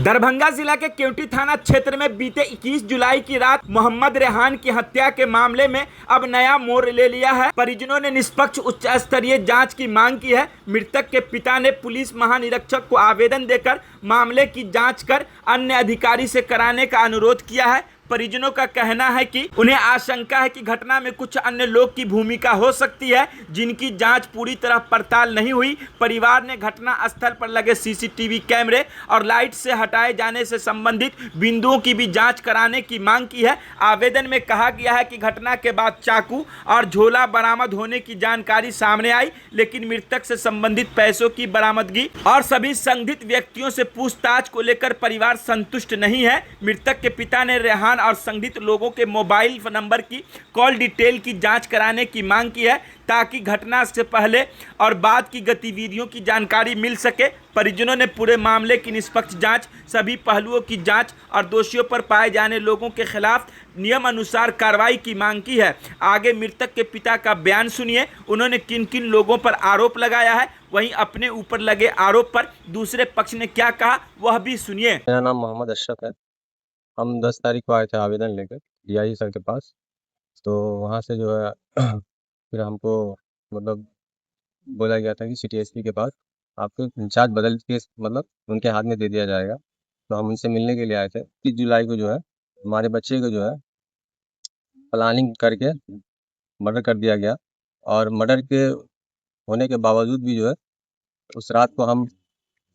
दरभंगा जिला के केवटी थाना क्षेत्र में बीते 21 जुलाई की रात मोहम्मद रेहान की हत्या के मामले में अब नया मोड़ ले लिया है। परिजनों ने निष्पक्ष उच्च स्तरीय जांच की मांग की है। मृतक के पिता ने पुलिस महानिरीक्षक को आवेदन देकर मामले की जांच कर अन्य अधिकारी से कराने का अनुरोध किया है। परिजनों का कहना है कि उन्हें आशंका है कि घटना में कुछ अन्य लोग की भूमिका हो सकती है, जिनकी जांच पूरी तरह पड़ताल नहीं हुई। परिवार ने घटना स्थल पर लगे सीसीटीवी कैमरे और लाइट से हटाए जाने से संबंधित बिंदुओं की भी जांच कराने की मांग की है। आवेदन में कहा गया है कि घटना के बाद चाकू और झोला बरामद होने की जानकारी सामने आई, लेकिन मृतक से संबंधित पैसों की बरामदगी और सभी संदिग्ध व्यक्तियों से पूछताछ को लेकर परिवार संतुष्ट नहीं है। मृतक के पिता ने रेहान और संदिग्ध लोगों के मोबाइल नंबर की कॉल डिटेल की जांच कराने की मांग की है, ताकि घटना से पहले और बाद की गतिविधियों की जानकारी मिल सके। परिजनों ने पूरे मामले की निष्पक्ष जांच, सभी पहलुओं की जांच और दोषियों पर पाए जाने लोगों के खिलाफ नियम अनुसार कार्रवाई की मांग की है। आगे मृतक के पिता का बयान सुनिए, उन्होंने किन किन लोगों पर आरोप लगाया है, वहीं अपने ऊपर लगे आरोप पर दूसरे पक्ष ने क्या कहा वह भी सुनिए। मेरा नाम मोहम्मद अशरफ है। हम 10 तारीख को आए थे आवेदन लेकर डीआईजी सर के पास। तो वहाँ से जो है फिर हमको मतलब बोला गया था कि सिटी एसपी के पास आपको इंचार्ज बदल के मतलब उनके हाथ में दे दिया जाएगा। तो हम उनसे मिलने के लिए आए थे। 30 जुलाई को जो है हमारे बच्चे को जो है प्लानिंग करके मर्डर कर दिया गया, और मर्डर के होने के बावजूद भी जो है उस रात को हम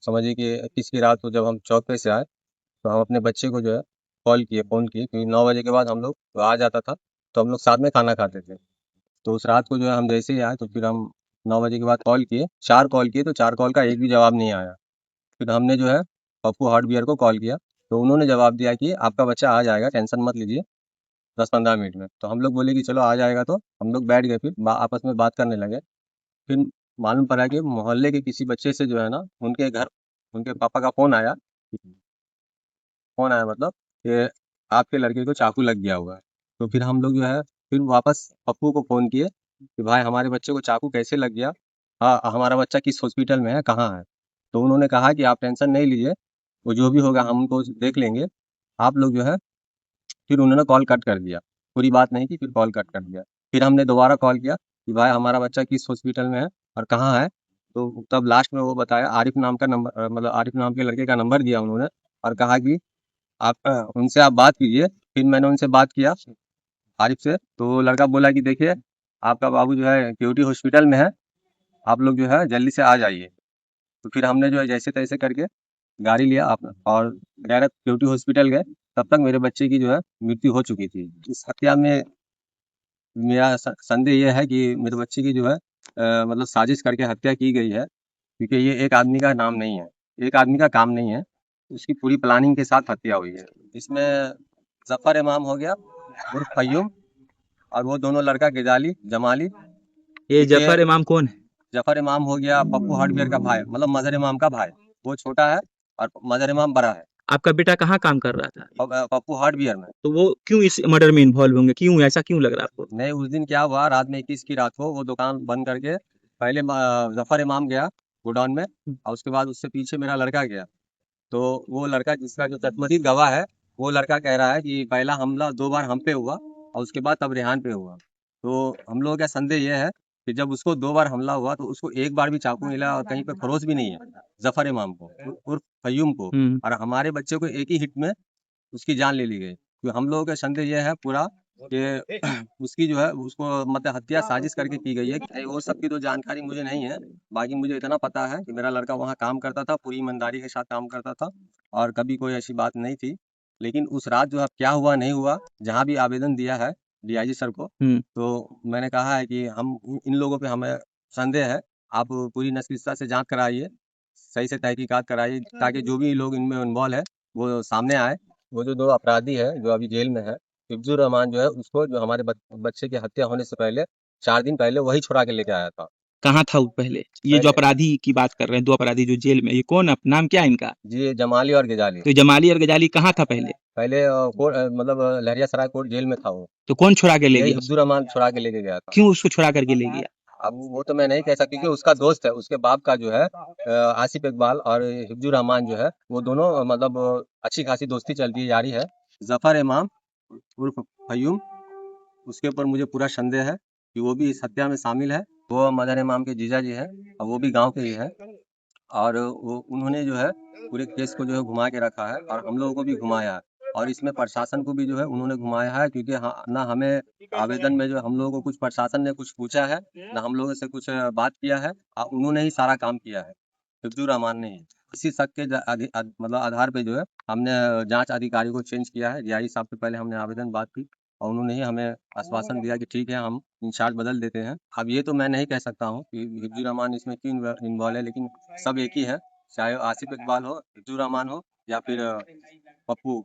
समझिए कि 21 की रात को जब हम चौक पे से आए तो हम अपने बच्चे को जो है फ़ोन किए, क्योंकि 9 बजे के बाद हम लोग तो आ जाता था, तो हम लोग साथ में खाना खाते थे। तो उस रात को जो है हम जैसे ही आए तो फिर हम 9 बजे के बाद कॉल किए, 4 कॉल किए तो 4 कॉल का एक भी जवाब नहीं आया। फिर हमने जो है पप्पू हार्डवेयर को कॉल किया, तो उन्होंने जवाब दिया कि आपका बच्चा आ जाएगा, टेंशन मत लीजिए, 10-15 मिनट में। तो हम लोग बोले कि चलो आ जाएगा, तो हम लोग बैठ गए, फिर आपस में बात करने लगे। फिर मालूम पड़ा कि मोहल्ले के किसी बच्चे से जो है ना उनके घर उनके पापा का फ़ोन आया मतलब कि आपके लड़के को चाकू लग गया हुआ है। तो फिर हम लोग जो है फिर वापस पप्पू को फ़ोन किए कि भाई हमारे बच्चे को चाकू कैसे लग गया? हाँ, हमारा बच्चा किस हॉस्पिटल में है, कहाँ है? तो उन्होंने कहा कि आप टेंशन नहीं लीजिए, वो जो भी होगा हम उनको देख लेंगे। आप लोग जो है फिर उन्होंने कॉल कट कर दिया, पूरी बात नहीं की, फिर कॉल कट कर दिया। फिर हमने दोबारा कॉल किया कि भाई हमारा बच्चा किस हॉस्पिटल में है और कहाँ है? तो तब लास्ट में वो बताया, आरिफ नाम का नंबर मतलब आरिफ नाम के लड़के का नंबर दिया उन्होंने और कहा कि आप उनसे आप बात कीजिए। फिर मैंने उनसे बात किया आरिफ से, तो वो लड़का बोला कि देखिए आपका बाबू जो है केवटी हॉस्पिटल में है, आप लोग जो है जल्दी से आ जाइए। तो फिर हमने जो है जैसे-तैसे करके गाड़ी लिया और डायरेक्ट केवटी हॉस्पिटल गए। तब तक मेरे बच्चे की जो है मृत्यु हो चुकी थी। इस हत्या में मेरा संदेह ये है कि मेरे बच्चे की जो है मतलब साजिश करके हत्या की गई है, क्योंकि ये एक आदमी का नाम नहीं है, एक आदमी का काम नहीं है। उसकी पूरी प्लानिंग के साथ हत्या हुई है। इसमें ज़फ़र इमाम हो गया उर्फ फ़य्यूम, और वो दोनों लड़का गिजाली जमाली। ये ठीक है, जफर इमाम कौन है? ज़फ़र इमाम हो गया पप्पू हार्डवेयर का भाई, मतलब मज़हर इमाम का भाई। वो छोटा है और मज़हर इमाम बड़ा है। आपका बेटा कहाँ काम कर रहा था? पप्पू हार्डवेयर में। तो वो क्यों इस मर्डर में इन्वॉल्व होंगे? क्यों ऐसा क्यों लग रहा है आपको? नहीं, उस दिन क्या हुआ, रात में 21 की रात को वो दुकान बंद करके पहले ज़फ़र इमाम गया गोडाउन में, और उसके बाद उससे पीछे मेरा लड़का गया। तो वो लड़का जिसका जो तस्मती गवाह है, वो लड़का कह रहा है कि पहला हमला 2 बार हम पे हुआ और उसके बाद तब रेहान पे हुआ। तो हम लोगों का संदेह ये है कि जब उसको 2 बार हमला हुआ तो उसको एक बार भी चाकू मिला और कहीं पे खरोच भी नहीं है, ज़फ़र इमाम को उर्फ फ़य्यूम को, और हमारे बच्चे को एक ही हिट में उसकी जान ले ली गई। तो हम लोगों का संदेह ये है पूरा कि उसकी जो है उसको मतलब हत्या साजिश करके की गई है। वो सब की तो जानकारी मुझे नहीं है, बाकी मुझे इतना पता है कि मेरा लड़का वहाँ काम करता था, पूरी ईमानदारी के साथ काम करता था और कभी कोई ऐसी बात नहीं थी। लेकिन उस रात जो है क्या हुआ नहीं हुआ, जहाँ भी आवेदन दिया है डीआईजी सर को, तो मैंने कहा है कि हम इन लोगों पे हमें संदेह है, आप पूरी नस्लता से जाँच कराइए, सही से तहकीकात कराइए, ताकि जो भी लोग इनमें इन्वॉल्व है वो सामने आए। वो जो 2 अपराधी है जो अभी जेल में है, हिफ्ज़ुर रहमान जो है उसको जो हमारे बच्चे की हत्या होने से पहले 4 दिन पहले वही छुड़ा के लेके आया था। कहाँ था वो पहले? ये जो अपराधी की बात कर रहे हैं, 2 अपराधी जो जेल में, ये कौन नाम क्या है इनका? जी, जमाली और गिजाली। तो जमाली और गजाली कहाँ था पहले? पहले मतलब लहरियासराय कोर्ट जेल में था वो। तो कौन छुड़ा के ले यही गया? हिफ्ज़ुर रहमान छुड़ा के लेके गया था। क्यों उसको छुड़ा करके ले गया? अब वो तो मैं नहीं कह सकती, क्योंकि उसका दोस्त है, उसके बाप का जो है आसिफ इकबाल और हिफ्जुर रहमान जो है, वो दोनों मतलब अच्छी खासी दोस्ती चलती है, यारी है। जफर इमाम उर्फ फयूम, उसके ऊपर मुझे पूरा संदेह है कि वो भी इस हत्या में शामिल है। वो मदर इमाम के जीजा जी है और वो भी गांव के ही है, और वो उन्होंने जो है पूरे केस को जो है घुमा के रखा है और हम लोगों को भी घुमाया है, और इसमें प्रशासन को भी जो है उन्होंने घुमाया है, क्योंकि ना हमें आवेदन में जो हम लोगों को कुछ प्रशासन ने कुछ पूछा है, ना हम लोगों से कुछ बात किया है, उन्होंने ही सारा काम किया है, हिफ्जुर रहमान ने ही। इसी शक के मतलब आधार पे जो है हमने जांच अधिकारी को चेंज किया है। डीआई साहब से पहले हमने आवेदन बात की और उन्होंने ही हमें आश्वासन दिया कि ठीक है, हम इंचार्ज बदल देते हैं। अब ये तो मैं नहीं कह सकता हूँ कि हिफ्जुर रहमान इसमें क्यों इन्वॉल्व है, लेकिन सब एक ही है, चाहे आसिफ इकबाल हो, हिफ्जुर रहमान हो, या फिर पप्पू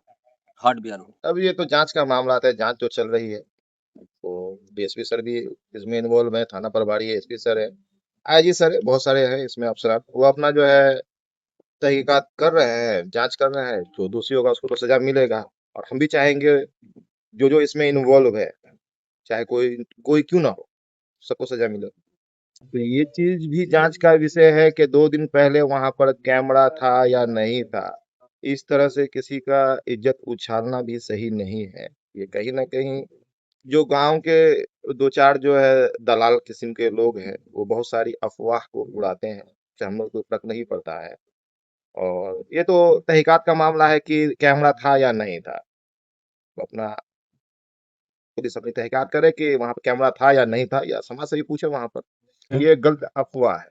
हार्ड बियर हो। अब ये तो जांच का मामला है, जांच जो चल रही है, तो डीएसपी सर भी इसमें इन्वॉल्व है, थाना प्रभारी है, एसपी सर है, आईजी सर है, बहुत सारे हैं इसमें अफसरान। वो अपना जो है तहकीकात कर रहे हैं, जांच कर रहे हैं, जो दोषी होगा उसको तो सजा मिलेगा। और हम भी चाहेंगे जो जो इसमें इन्वॉल्व है, चाहे कोई कोई क्यों ना हो, सबको सजा मिले। तो ये चीज भी जांच का विषय है कि 2 दिन पहले वहां पर कैमरा था या नहीं था। इस तरह से किसी का इज्जत उछालना भी सही नहीं है। ये कहीं ना कहीं जो गांव के 2-4 जो है दलाल किस्म के लोग हैं, वो बहुत सारी अफवाह को उड़ाते हैं, जो हम लोग को फर्क नहीं पड़ता है। और ये तो तहकीकात का मामला है कि कैमरा था या नहीं था। तो अपना पुलिस अपनी तहकीकात करे कि वहां पर कैमरा था या नहीं था, या समाज से भी पूछे वहां पर। ये गलत अफवाह है।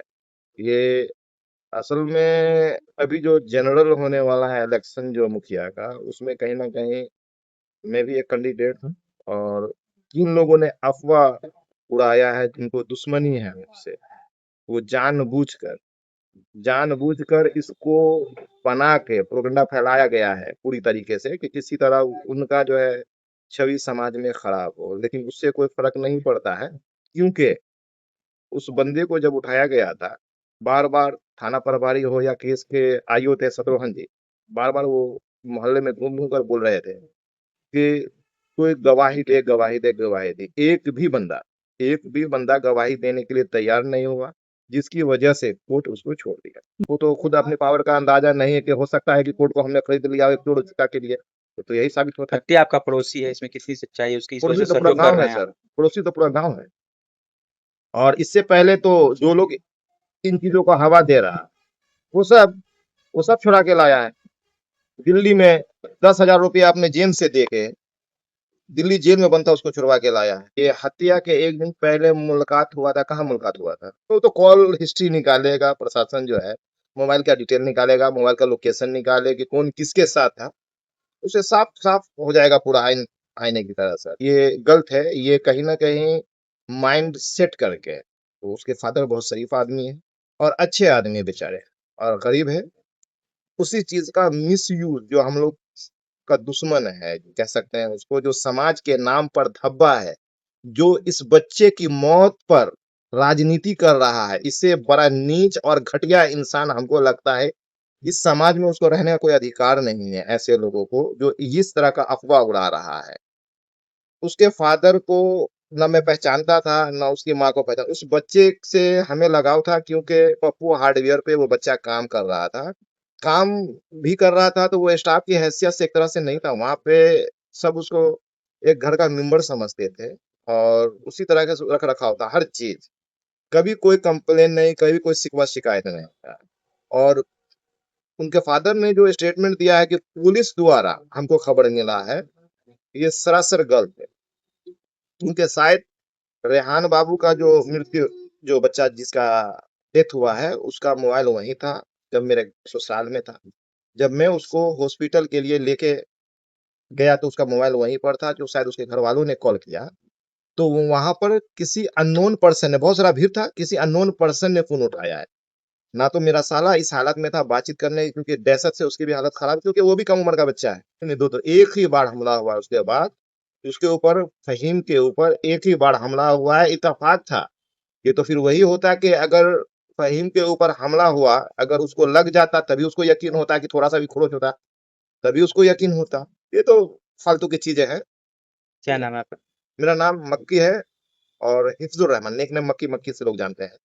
ये असल में अभी जो जनरल होने वाला है इलेक्शन जो मुखिया का, उसमें कहीं ना कहीं मैं भी एक कैंडिडेट हूँ। और जिन लोगों ने अफवाह उड़ाया है, जिनको दुश्मनी है मुझसे, वो जानबूझकर इसको बना के प्रोपेगेंडा फैलाया गया है पूरी तरीके से कि किसी तरह उनका जो है छवि समाज में खराब हो। लेकिन उससे कोई फर्क नहीं पड़ता है, क्योंकि उस बंदे को जब उठाया गया था, बार बार थाना प्रभारी हो या केस के आईओ थे शत्रुघ्न जी, बार बार वो मोहल्ले में घूम घूम कर बोल रहे थे कि कोई गवाही दे, गवाही दे, गवाही दे। एक भी बंदा गवाही देने के लिए तैयार नहीं हुआ, जिसकी वजह से कोर्ट उसको छोड़ दिया। वो तो खुद अपने पावर का अंदाजा नहीं है कि हो सकता है कि कोर्ट को हमने खरीद लिया एक करोड़ रुपया के लिए, तो यही साबित होता है। हत्या आपका पड़ोसी है, इसमें कितनी सच्चाई है उसकी, इस पड़ोसी वजह तो से पूरा जो कर गांव रहे है हैं आप। सर, पड़ोसी तो पूरा गांव है। और इससे पहले तो जो लोग इन चीजों को हवा दे रहा, वो सब छुड़ा के लाया है। दिल्ली में 10,000 रुपया अपने जेब से दे के, दिल्ली जेल में बनता उसको छुड़वा के लाया है। ये हत्या के एक दिन पहले मुलाकात हुआ था, कहाँ मुलाकात हुआ था? तो कॉल हिस्ट्री निकालेगा प्रशासन जो है, मोबाइल का डिटेल निकालेगा, मोबाइल का लोकेशन निकाले कि कौन किसके साथ था, उसे साफ साफ हो जाएगा पूरा आईने की तरह। सर ये गलत है। ये कहीं ना कहीं माइंड सेट करके, तो उसके फादर बहुत शरीफ आदमी है और अच्छे आदमी है बेचारे, और गरीब है। उसी चीज का मिस यूज जो हम लोग का दुश्मन है कह सकते हैं उसको, जो समाज के नाम पर धब्बा है, जो इस बच्चे की मौत पर राजनीति कर रहा है, इससे बड़ा नीच और घटिया इंसान हमको लगता है। इस समाज में उसको रहने का कोई अधिकार नहीं है, ऐसे लोगों को जो इस तरह का अफवाह उड़ा रहा है। उसके फादर को ना मैं पहचानता था, ना उसकी माँ को पहचान। उस बच्चे से हमें लगाव था, क्योंकि पप्पू हार्डवेयर पे वो बच्चा काम कर रहा था। काम भी कर रहा था तो वो स्टाफ की हैसियत से एक तरह से नहीं था वहां पे। सब उसको एक घर का मेंबर समझते थे, और उसी तरह का रख रखा होता हर चीज। कभी कोई कंप्लेन नहीं, कभी कोई शिकवा शिकायत नहीं था। और उनके फादर ने जो स्टेटमेंट दिया है कि पुलिस द्वारा हमको खबर मिला है, ये सरासर गलत है। क्योंकि शायद रेहान बाबू का जो मृत्यु, जो बच्चा जिसका डेथ हुआ है, उसका मोबाइल वहीं था जब मेरे ससुराल में था। जब मैं उसको हॉस्पिटल के लिए लेके गया तो उसका मोबाइल वहीं पर था, जो शायद उसके घर वालों ने कॉल किया। तो वो वहां पर किसी अननोन पर्सन ने, बहुत सारा भीड़ था, किसी अननोन पर्सन ने फोन उठाया है। ना तो मेरा साला इस हालत में था बातचीत करने की, क्योंकि दहशत से उसकी भी हालत खराब, क्योंकि वो भी कम उम्र का बच्चा है। नहीं, दो तो एक ही बार हमला हुआ उसके बाद, उसके ऊपर फहीम के ऊपर एक ही बार हमला हुआ है, इत्तेफाक था। ये तो फिर वही होता कि अगर फहीम के ऊपर हमला हुआ, अगर उसको लग जाता तभी उसको यकीन होता कि थोड़ा सा भी खरोच होता, तभी उसको यकीन होता। ये तो फालतू की चीजें हैं। क्या नाम है आपका? मेरा नाम मक्की है, और हिफ्जुर रहमान, नेक नाम मक्की, मक्की से लोग जानते हैं।